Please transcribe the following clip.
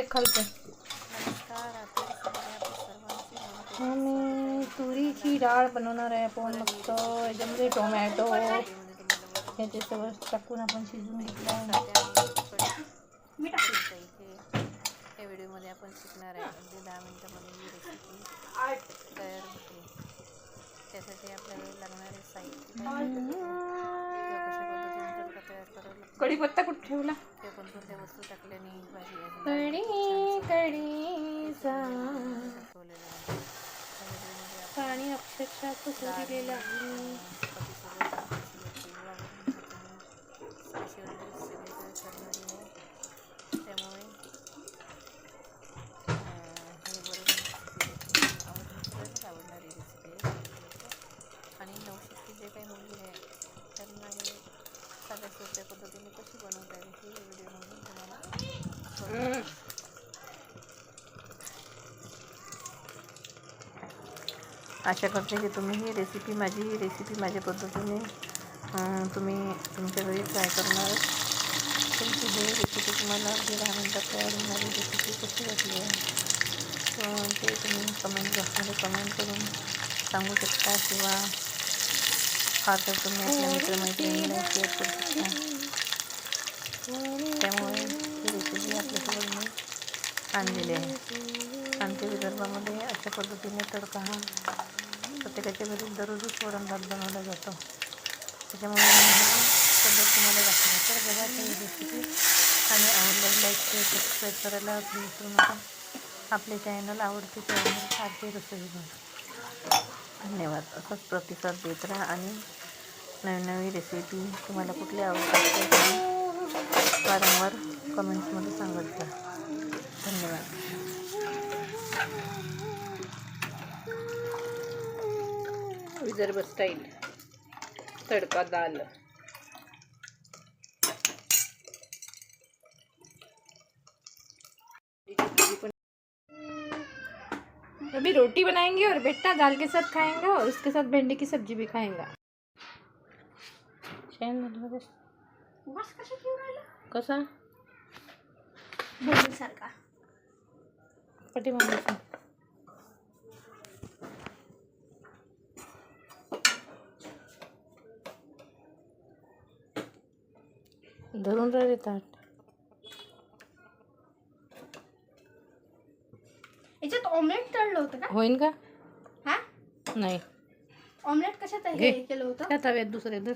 खालचं. नमस्कार, आता सर्वांचे आम्ही तुरीची डाळ बनवणार आहे आपण. मस्त याच्यामध्ये टोमॅटो याचे सगळं टाकून आपण शिजवून घेतलं आहे. या व्हिडिओमध्ये आपण शिकणार आहे. अगदी 10 मिनिटांमध्ये ही रेसिपी तयार होते. त्यासाठी आपल्याला लागणारे साहित्य किंवा कशा पद्धतीने तडका तयार करावा लागतो, कढीपत्ता कुठे ठेवला? किंवा कोणकोणत्या वस्तू टाकल्याने भाजी पाणी अक्षरशः कसं दिलेलं आहे. पतीसोबत वावरून स्पेशल सगळीकडे करणारी आहे. त्यामुळे हे बरोबर सगळ्यांनाच आवडणारी रेसिपी आहे. आणि नवशिकी जे काही मुली आहे त्यांना हे साध्या सोप्या पद्धतीने कशी बनवता येईल हे व्हिडिओमधून तुम्हाला आशा करते की तुम्ही ही रेसिपी माझ्या पद्धतीने तुम्ही तुमच्या घरी ट्राय करणार. तुमची ही रेसिपी तुम्हाला अगदी 10 मिनिटात तयार होणारी रेसिपी कशी वाटली आहे ते तुम्ही कमेंट बॉक्समध्ये कमेंट करून सांगू शकता, किंवा फार तर तुम्ही आपल्या मित्रमैत्रिणींना शेअर करू शकता. त्यामुळे ही रेसिपी आपल्यासोबत मी आणलेली आहे. आमच्या विदर्भामध्ये अशा पद्धतीने तडका हा प्रत्येकाच्या घरी दररोजच वरण भात बनवला जातो. त्याच्यामुळे पद्धत तुम्हाला दाखवली. तर बघा ही रेसिपी आणि आवडल्यास लाईक शेअर सबस्क्राईब करायला विसरू नका. आपले चॅनल आवडते चॅनल सारखे रसोई घर. धन्यवाद. असंच प्रतिसाद देत राहा आणि नवीन रेसिपी तुम्हाला कुठली आवडतात वारंवार कमेंट्समध्ये सांगत जा. धन्यवाद. विदर्भ स्टाईल तड़का दाल. अभी रोटी बनाएंगे और बेटा दाल के साथ खाएंगे और उसके साथ भिंडी की सब्जी भी खाएंगा. कसा सारखा पाठीमागे धरून राहिले ताट. याच्यात ऑमलेट तळलं होतं का? होईन का? हा नाही. ऑमलेट कशात हे केलं होतं? त्या तव्यात दुसरे धर.